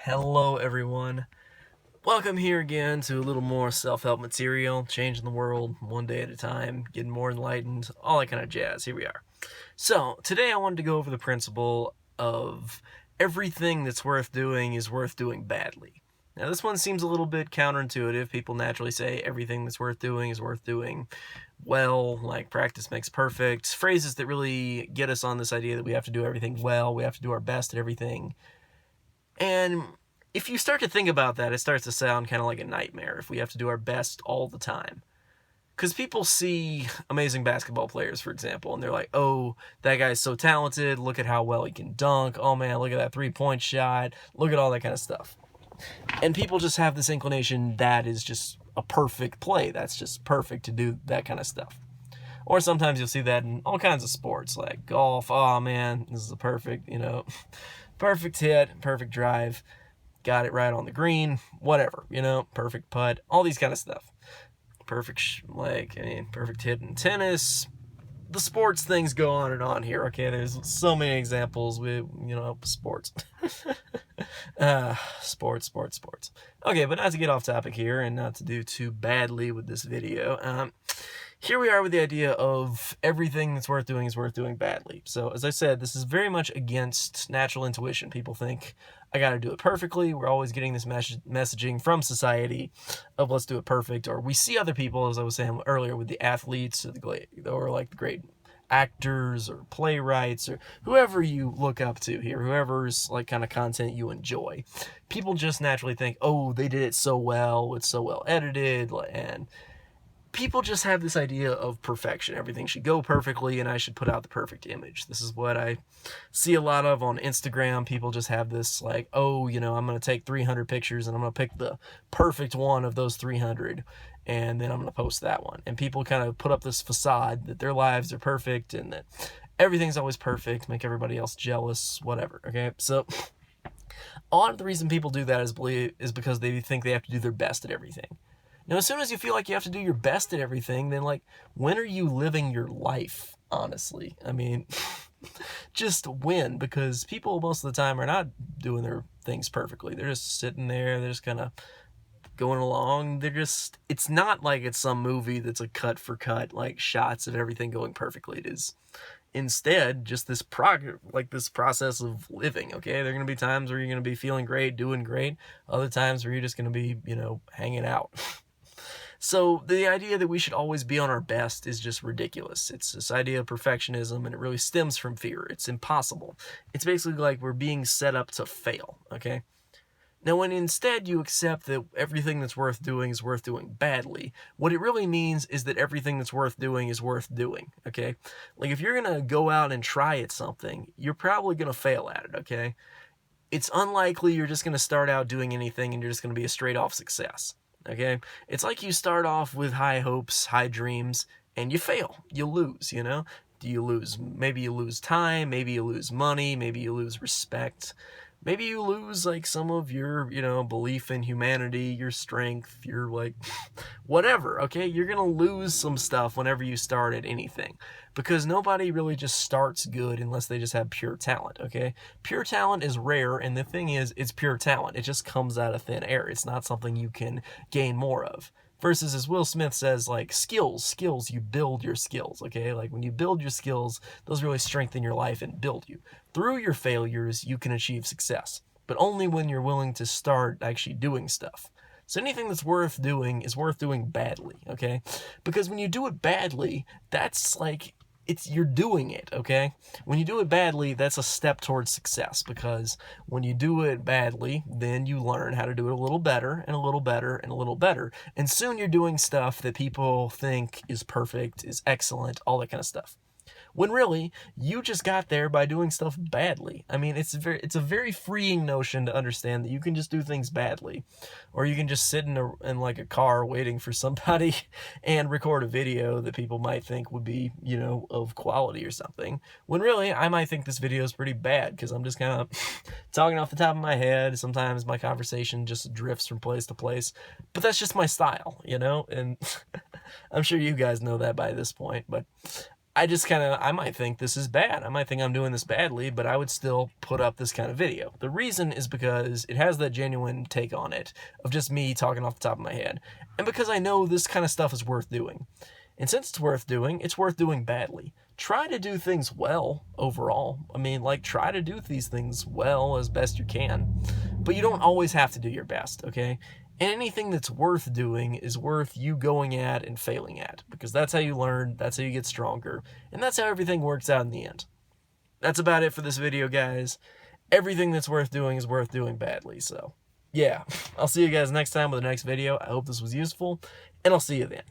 Hello everyone. Welcome here again to a little more self-help material, changing the world one day at a time, getting more enlightened, all that kind of jazz. Here we are. So, today I wanted to go over the principle of everything that's worth doing is worth doing badly. Now, this one seems a little bit counterintuitive. People naturally say everything that's worth doing is worth doing well, like practice makes perfect. Phrases that really get us on this idea that we have to do everything well, we have to do our best at everything. And if you start to think about that, it starts to sound kind of like a nightmare if we have to do our best all the time. Because people see amazing basketball players, for example, and they're like, oh, that guy's so talented. Look at how well he can dunk. Oh, man, look at that three-point shot. Look at all that kind of stuff. And people just have this inclination that is just a perfect play. That's just perfect to do that kind of stuff. Or sometimes you'll see that in all kinds of sports, like golf. Oh, man, this is a perfect, perfect hit, perfect drive, got it right on the green, whatever, perfect putt, all these kind of stuff. Perfect hit in tennis. The sports things go on and on here, okay? There's so many examples with, sports. Sports. Okay, but not to get off topic here and not to do too badly with this video. Here we are with the idea of everything that's worth doing is worth doing badly. So, as I said, this is very much against natural intuition. People think, I gotta do it perfectly. We're always getting this messaging from society of let's do it perfect. Or we see other people, as I was saying earlier, with the athletes or the great actors or playwrights or whoever you look up to here, whoever's like kind of content you enjoy. People just naturally think, oh, they did it so well, it's so well edited, and people just have this idea of perfection. Everything should go perfectly, and I should put out the perfect image. This is what I see a lot of on Instagram. People just have this like, oh, I'm going to take 300 pictures, and I'm going to pick the perfect one of those 300, and then I'm going to post that one. And people kind of put up this facade that their lives are perfect, and that everything's always perfect, make everybody else jealous, whatever, okay? So a lot of the reason people do that is because they think they have to do their best at everything. Now, as soon as you feel like you have to do your best at everything, then, when are you living your life, honestly? I mean, just when? Because people most of the time are not doing their things perfectly. They're just sitting there. They're just kind of going along. It's not like it's some movie that's a cut for cut, like shots of everything going perfectly. It is instead just this process of living, okay? There are going to be times where you're going to be feeling great, doing great. Other times where you're just going to be, hanging out. So the idea that we should always be on our best is just ridiculous. It's this idea of perfectionism, and it really stems from fear. It's impossible. It's basically like we're being set up to fail, okay? Now, when instead you accept that everything that's worth doing is worth doing badly, what it really means is that everything that's worth doing is worth doing, okay? Like, if you're going to go out and try at something, you're probably going to fail at it, okay? It's unlikely you're just going to start out doing anything and you're just going to be a straight-off success. Okay? It's like you start off with high hopes, high dreams, and you fail. You lose, Do you lose? Maybe you lose time, maybe you lose money, maybe you lose respect. Maybe you lose, some of your, belief in humanity, your strength, your, whatever, okay? You're going to lose some stuff whenever you start at anything. Because nobody really just starts good unless they just have pure talent, okay? Pure talent is rare, and the thing is, it's pure talent. It just comes out of thin air. It's not something you can gain more of. Versus, as Will Smith says, skills, you build your skills, okay? When you build your skills, those really strengthen your life and build you. Through your failures, you can achieve success, but only when you're willing to start actually doing stuff. So anything that's worth doing is worth doing badly, okay? Because when you do it badly, that's you're doing it, okay? When you do it badly, that's a step towards success, because when you do it badly, then you learn how to do it a little better and a little better and a little better. And soon you're doing stuff that people think is perfect, is excellent, all that kind of stuff. When really, you just got there by doing stuff badly. I mean, it's a very freeing notion to understand that you can just do things badly. Or you can just sit in a car waiting for somebody and record a video that people might think would be, of quality or something. When really, I might think this video is pretty bad because I'm just kind of talking off the top of my head. Sometimes my conversation just drifts from place to place. But that's just my style, And I'm sure you guys know that by this point, but I might think this is bad. I might think I'm doing this badly, but I would still put up this kind of video. The reason is because it has that genuine take on it of just me talking off the top of my head. And because I know this kind of stuff is worth doing. And since it's worth doing badly. Try to do things well overall. I mean, like, try to do these things well as best you can. But you don't always have to do your best, okay? And anything that's worth doing is worth you going at and failing at. Because that's how you learn, that's how you get stronger, and that's how everything works out in the end. That's about it for this video, guys. Everything that's worth doing is worth doing badly, so yeah. I'll see you guys next time with the next video. I hope this was useful, and I'll see you then.